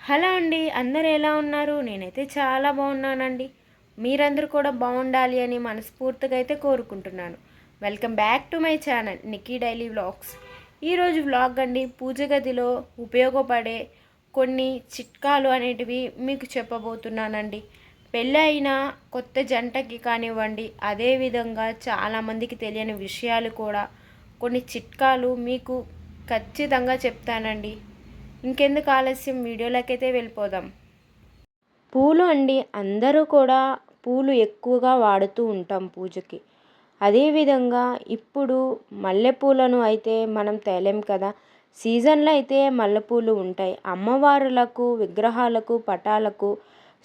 Hello అండి, అందరూ ఎలా ఉన్నారు? నేనైతే చాలా బాగున్నానండి. మీరందరూ కూడా బాగుండాలి అని మనస్ఫూర్తిగా అయితే కోరుకుంటున్నాను. Welcome back to my channel Nikki daily vlogs. ఈరోజు వ్లాగ్ అండి, పూజ గదిలో ఉపయోగపడే కొన్ని చిట్కాలు అనేటివి మీకు చెప్పబోతున్నానండి. పెళ్ళి అయిన కొత్త జంటకి కానివ్వండి, అదేవిధంగా చాలామందికి తెలియని విషయాలు కూడా కొన్ని చిట్కాలు మీకు ఖచ్చితంగా చెప్తానండి. ఇంకెందుకు ఆలస్యం, వీడియోలకైతే వెళ్ళిపోదాం. పూలు అండి, అందరూ కూడా పూలు ఎక్కువగా వాడుతూ ఉంటాం పూజకి. అదేవిధంగా ఇప్పుడు మల్లెపూలను అయితే మనం తేలేం కదా. సీజన్లో అయితే మల్లెపూలు ఉంటాయి. అమ్మవారులకు, విగ్రహాలకు, పటాలకు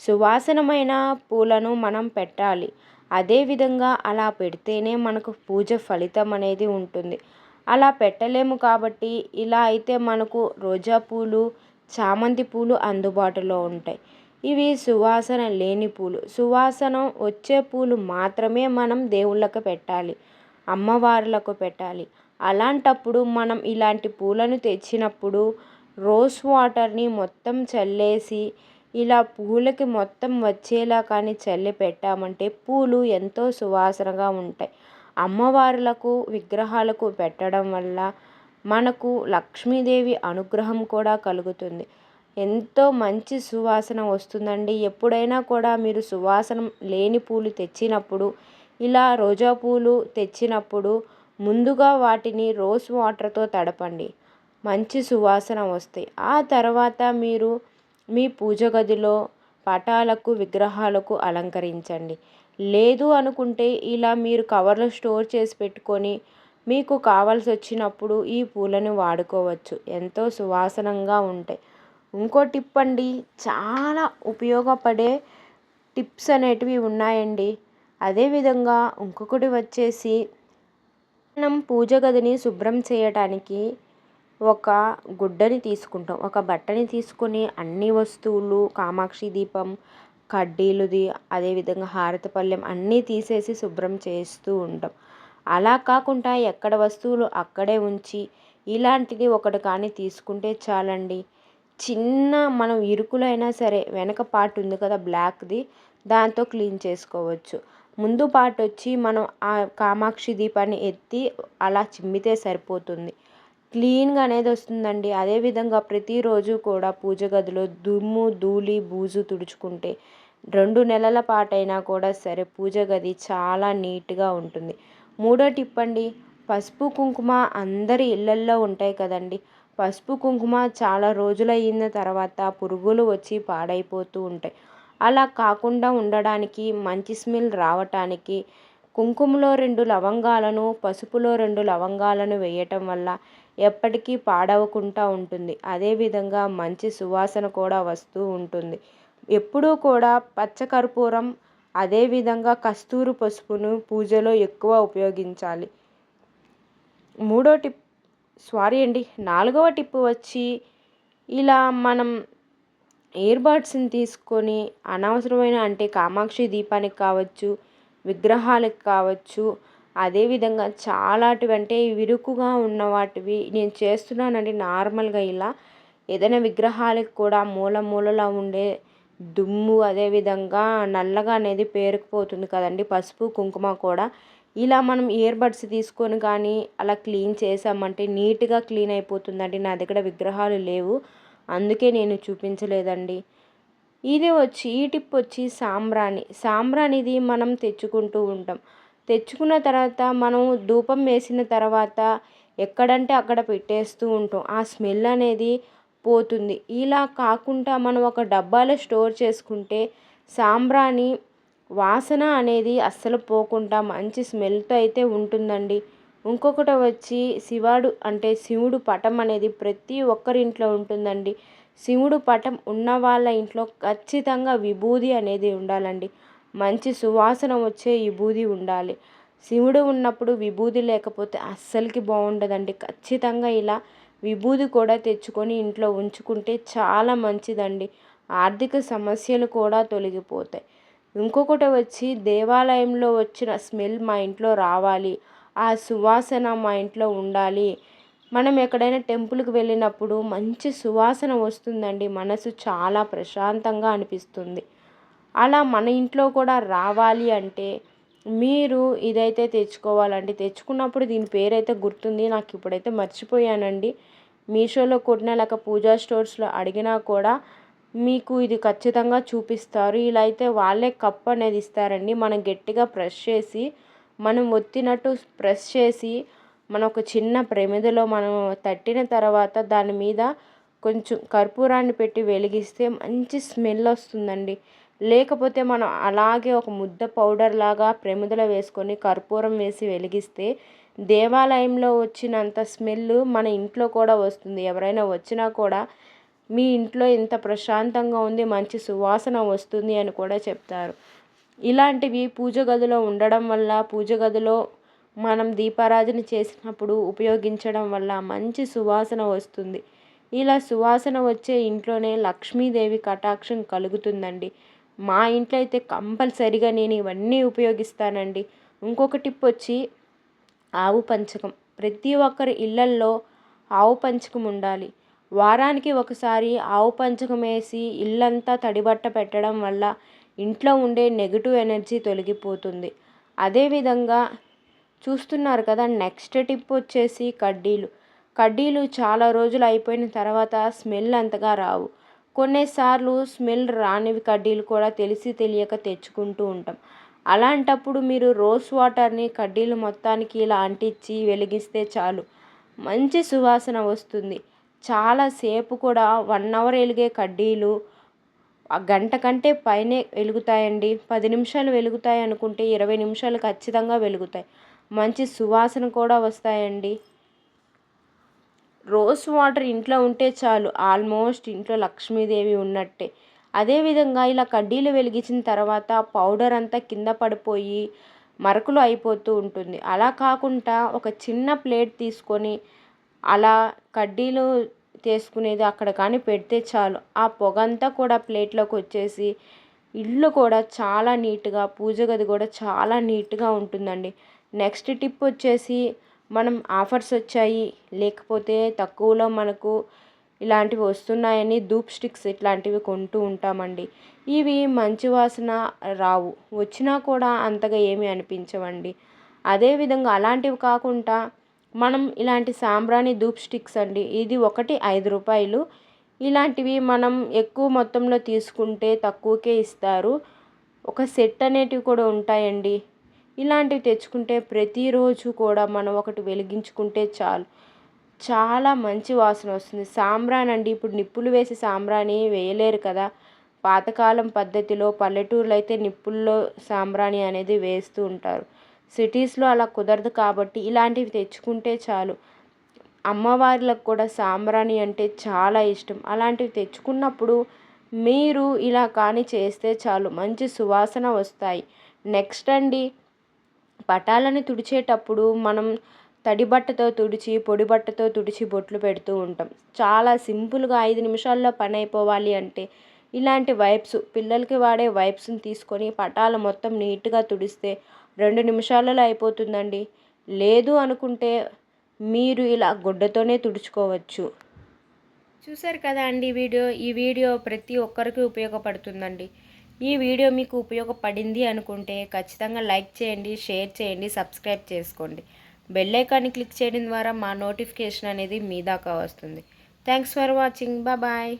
సువాసనమైన పూలను మనం పెట్టాలి. అదేవిధంగా అలా పెడితేనే మనకు పూజ ఫలితం అనేది ఉంటుంది. అలా పెట్టలేము కాబట్టి ఇలా అయితే మనకు రోజా పూలు, చామంతి పూలు అందుబాటులో ఉంటాయి. ఇవి సువాసన లేని పూలు. సువాసన వచ్చే పూలు మాత్రమే మనం దేవుళ్ళకు పెట్టాలి, అమ్మవార్లకు పెట్టాలి. అలాంటప్పుడు మనం ఇలాంటి పూలను తెచ్చినప్పుడు రోజ్ వాటర్ని మొత్తం చల్లేసి ఇలా పూలకి మొత్తం వచ్చేలా కానీ చల్లి పెట్టామంటే పూలు ఎంతో సువాసనగా ఉంటాయి. అమ్మవార్లకు, విగ్రహాలకు పెట్టడం వల్ల మనకు లక్ష్మీదేవి అనుగ్రహం కూడా కలుగుతుంది. ఎంతో మంచి సువాసన వస్తుందండి. ఎప్పుడైనా కూడా మీరు సువాసన లేని పూలు తెచ్చినప్పుడు, ఇలా రోజా పూలు తెచ్చినప్పుడు ముందుగా వాటిని రోజ్ వాటర్తో తడపండి. మంచి సువాసన వస్తాయి. ఆ తర్వాత మీరు మీ పూజ గదిలో పటాలకు, విగ్రహాలకు అలంకరించండి. లేదు అనుకుంటే ఇలా మీరు కవర్లో స్టోర్ చేసి పెట్టుకొని మీకు కావాల్సి వచ్చినప్పుడు ఈ పూలను వాడుకోవచ్చు. ఎంతో సువాసనంగా ఉంటాయి. ఇంకో టిప్ అండి, చాలా ఉపయోగపడే టిప్స్ అనేటివి ఉన్నాయండి. అదేవిధంగా ఇంకొకటి వచ్చేసి, మనం పూజ గదిని శుభ్రం చేయటానికి ఒక గుడ్డని తీసుకుంటాం. ఒక బట్టని తీసుకొని అన్ని వస్తువులు, కామాక్షి దీపం, కడ్డీలుది, అదేవిధంగా హారతి పళ్ళెం అన్నీ తీసేసి శుభ్రం చేస్తూ ఉంటాం. అలా కాకుండా ఎక్కడ వస్తువులు అక్కడే ఉంచి ఇలాంటిది ఒకటి కానీ తీసుకుంటే చాలండి. చిన్న మనం ఇరుకులైనా సరే వెనక పార్ట్ ఉంది కదా బ్లాక్ది, దాంతో క్లీన్ చేసుకోవచ్చు. ముందు పార్ట్ వచ్చి మనం ఆ కామాక్షి దీపాన్ని ఎత్తి అలా చిమ్మితే సరిపోతుంది. క్లీన్గా అనేది వస్తుందండి. అదేవిధంగా ప్రతిరోజు కూడా పూజ గదిలో దుమ్ము, ధూళి, బూజు తుడుచుకుంటే 2 నెలల పాటైనా కూడా సరే పూజ గది చాలా నీట్గా ఉంటుంది. మూడో టిప్ అండి, పసుపు కుంకుమ అందరి ఇళ్ళల్లో ఉంటాయి కదండి. పసుపు కుంకుమ చాలా రోజులు అయిన తర్వాత పురుగులు వచ్చి పాడైపోతూ ఉంటాయి. అలా కాకుండా ఉండడానికి, మంచి స్మెల్ రావటానికి కుంకుమలో 2 లవంగాలను, పసుపులో 2 లవంగాలను వేయటం వల్ల ఎప్పటికీ పాడవకుండా ఉంటుంది. అదేవిధంగా మంచి సువాసన కూడా వస్తూ ఉంటుంది. ఎప్పుడూ కూడా పచ్చకర్పూరం, అదేవిధంగా కస్తూరి పసుపును పూజలో ఎక్కువ ఉపయోగించాలి. మూడో టిప్ సారీ అండి 4వ టిప్ వచ్చి, ఇలా మనం ఇయర్బడ్స్ని తీసుకొని అనవసరమైన అంటే కామాక్షి దీపానికి కావచ్చు, విగ్రహాలకు కావచ్చు, అదేవిధంగా చాలాటివి అంటే విరుకుగా ఉన్న వాటివి నేను చేస్తున్నానండి. నార్మల్గా ఇలా ఏదైనా విగ్రహాలకు కూడా మూల మూలలో ఉండే దుమ్ము, అదేవిధంగా నల్లగా అనేది పేరుకుపోతుంది కదండి పసుపు కుంకుమ కూడా. ఇలా మనం ఇయర్బడ్స్ తీసుకొని కానీ అలా క్లీన్ చేసామంటే నీట్గా క్లీన్ అయిపోతుందండి. నా దగ్గర విగ్రహాలు లేవు, అందుకే నేను చూపించలేదండి. ఈ టిప్ వచ్చి సాంబ్రాణిది మనం తెచ్చుకుంటూ ఉంటాం. తెచ్చుకున్న తర్వాత మనం ధూపం వేసిన తర్వాత ఎక్కడంటే అక్కడ పెట్టేస్తూ ఉంటాం. ఆ స్మెల్ అనేది పోతుంది. ఇలా కాకుండా మనం ఒక డబ్బాలో స్టోర్ చేసుకుంటే సాంబ్రాణి వాసన అనేది అస్సలు పోకుండా మంచి స్మెల్తో అయితే ఉంటుందండి. ఇంకొకటి వచ్చి శివుడు పటం అనేది ప్రతి ఒక్కరింట్లో ఉంటుందండి. శివుడు పటం ఉన్న వాళ్ళ ఇంట్లో ఖచ్చితంగా విభూది అనేది ఉండాలండి. మంచి సువాసన వచ్చే విభూది ఉండాలి. శివుడు ఉన్నప్పుడు విభూది లేకపోతే అస్సలకి బాగుండదండి. ఖచ్చితంగా ఇలా విభూది కూడా తెచ్చుకొని ఇంట్లో ఉంచుకుంటే చాలా మంచిదండి. ఆర్థిక సమస్యలు కూడా తొలగిపోతాయి. ఇంకొకటి వచ్చి, దేవాలయంలో వచ్చిన స్మెల్ మా ఇంట్లో రావాలి, ఆ సువాసన మా ఇంట్లో ఉండాలి, మనం ఎక్కడైనా టెంపుల్కి వెళ్ళినప్పుడు మంచి సువాసన వస్తుందండి, మనసు చాలా ప్రశాంతంగా అనిపిస్తుంది. అలా మన ఇంట్లో కూడా రావాలి అంటే మీరు ఇదైతే తెచ్చుకోవాలండి. తెచ్చుకున్నప్పుడు దీని పేరైతే గుర్తుంది, నాకు ఇప్పుడైతే మర్చిపోయానండి. మీషోలో కొట్టినా లేక పూజా స్టోర్స్లో అడిగినా కూడా మీకు ఇది ఖచ్చితంగా చూపిస్తారు. ఇలా అయితే వాళ్ళే కప్ అనేది ఇస్తారండి. మనం గట్టిగా ప్రెస్ చేసి, మనం ఒత్తినట్టు ప్రెస్ చేసి, మనం ఒక చిన్న ప్రమిదలో మనం తట్టిన తర్వాత దాని మీద కొంచెం కర్పూరాన్ని పెట్టి వెలిగిస్తే మంచి స్మెల్ వస్తుందండి. లేకపోతే మనం అలాగే ఒక ముద్ద పౌడర్ లాగా ప్రమిదలో వేసుకొని కర్పూరం వేసి వెలిగిస్తే దేవాలయంలో వచ్చినంత స్మెల్ మన ఇంట్లో కూడా వస్తుంది. ఎవరైనా వచ్చినా కూడా మీ ఇంట్లో ఇంత ప్రశాంతంగా ఉంది, మంచి సువాసన వస్తుంది అని కూడా చెప్తారు. ఇలాంటివి పూజ గదిలో ఉండడం వల్ల, పూజ గదిలో మనం దీపారాధన చేసినప్పుడు ఉపయోగించడం వల్ల మంచి సువాసన వస్తుంది. ఇలా సువాసన వచ్చే ఇంట్లోనే లక్ష్మీదేవి కటాక్షం కలుగుతుందండి. మా ఇంట్లో అయితే కంపల్సరిగా నేను ఇవన్నీ ఉపయోగిస్తానండి. ఇంకొక టిప్ వచ్చి ఆవు పంచకం. ప్రతి ఒక్కరి ఇళ్ళల్లో ఆవు పంచకం ఉండాలి. వారానికి ఒకసారి ఆవు పంచకం వేసి ఇల్లంతా తడిబట్ట పెట్టడం వల్ల ఇంట్లో ఉండే నెగిటివ్ ఎనర్జీ తొలగిపోతుంది. అదేవిధంగా చూస్తున్నారు కదా, నెక్స్ట్ టిప్ వచ్చేసి కడ్డీలు. కడ్డీలు చాలా రోజులు అయిపోయిన తర్వాత స్మెల్ అంతగా రావు. కొన్నిసార్లు స్మెల్ రానివి కడ్డీలు కూడా తెలిసి తెలియక తెచ్చుకుంటూ ఉంటాం. అలాంటప్పుడు మీరు రోజ్ వాటర్ని కడ్డీలు మొత్తానికి ఇలా అంటించి వెలిగిస్తే చాలు, మంచి సువాసన వస్తుంది. చాలాసేపు కూడా 1 అవర్ వెలిగే కడ్డీలు ఆ గంట కంటే పైనే వెలుగుతాయండి. 10 నిమిషాలు వెలుగుతాయి అనుకుంటే 20 నిమిషాలు ఖచ్చితంగా వెలుగుతాయి. మంచి సువాసన కూడా వస్తాయండి. రోజ్ వాటర్ ఇంట్లో ఉంటే చాలు, ఆల్మోస్ట్ ఇంట్లో లక్ష్మీదేవి ఉన్నట్టే. అదేవిధంగా ఇలా కడ్డీలు వెలిగించిన తర్వాత పౌడర్ అంతా కింద పడిపోయి మరకలు అయిపోతూ ఉంటుంది. అలా కాకుండా ఒక చిన్న ప్లేట్ తీసుకొని అలా కడ్డీలు తీసుకునేది అక్కడ కానీ పెడితే చాలు, ఆ పొగంతా కూడా ప్లేట్లోకి వచ్చేసి ఇల్లు కూడా చాలా నీట్గా, పూజ గది కూడా చాలా నీట్గా ఉంటుందండి. నెక్స్ట్ టిప్ వచ్చేసి మనం ఆఫర్స్ వచ్చాయి, లేకపోతే తక్కువలో మనకు ఇలాంటివి వస్తున్నాయని ధూప్ స్టిక్స్ ఇట్లాంటివి కొంటూ ఉంటామండి. ఇవి మంచి వాసన రావు, వచ్చినా కూడా అంతగా ఏమీ అనిపించవండి. అదేవిధంగా అలాంటివి కాకుండా మనం ఇలాంటి సాంబ్రాణి ధూప్ స్టిక్స్ అండి, ఇది ఒకటి 5 రూపాయలు. ఇలాంటివి మనం ఎక్కువ మొత్తంలో తీసుకుంటే తక్కువకే ఇస్తారు. ఒక సెట్ అనేటివి కూడా ఉంటాయండి. ఇలాంటివి తెచ్చుకుంటే ప్రతిరోజు కూడా మనం ఒకటి వెలిగించుకుంటే చాలు, చాలా మంచి వాసన వస్తుంది. సాంబ్రాణి అండి, ఇప్పుడు నిప్పులు వేసి సాంబ్రాణి వేయలేరు కదా. పాతకాలం పద్ధతిలో పల్లెటూరులో అయితే నిప్పుల్లో సాంబ్రాణి అనేది వేస్తూ ఉంటారు. సిటీస్లో అలా కుదరదు కాబట్టి ఇలాంటివి తెచ్చుకుంటే చాలు. అమ్మవార్లకు కూడా సాంబ్రాణి అంటే చాలా ఇష్టం. అలాంటివి తెచ్చుకున్నప్పుడు మీరు ఇలా కానీ చేస్తే చాలు, మంచి సువాసన వస్తాయి. నెక్స్ట్ అండి, పటాలని తుడిచేటప్పుడు మనం తడి బట్టతో తుడిచి, పొడి బట్టతో తుడిచి బొట్లు పెడుతూ ఉంటాం. చాలా సింపుల్గా 5 నిమిషాల్లో పని అయిపోవాలి అంటే ఇలాంటి వైప్స్, పిల్లలకి వాడే వైప్స్ని తీసుకొని పటాలు మొత్తం నీట్గా తుడిస్తే 2 నిమిషాలలో అయిపోతుందండి. లేదు అనుకుంటే మీరు ఇలా గుడ్డతోనే తుడుచుకోవచ్చు. చూసారు కదా అండి ఈ వీడియో ప్రతి ఒక్కరికి ఉపయోగపడుతుందండి. ఈ వీడియో మీకు ఉపయోగపడింది అనుకుంటే ఖచ్చితంగా లైక్ చేయండి, షేర్ చేయండి, సబ్స్క్రైబ్ చేసుకోండి. బెల్ ఐకాన్ని క్లిక్ చేయడం ద్వారా మా నోటిఫికేషన్ అనేది మీ దాకా వస్తుంది. Thanks for watching. బాయ్.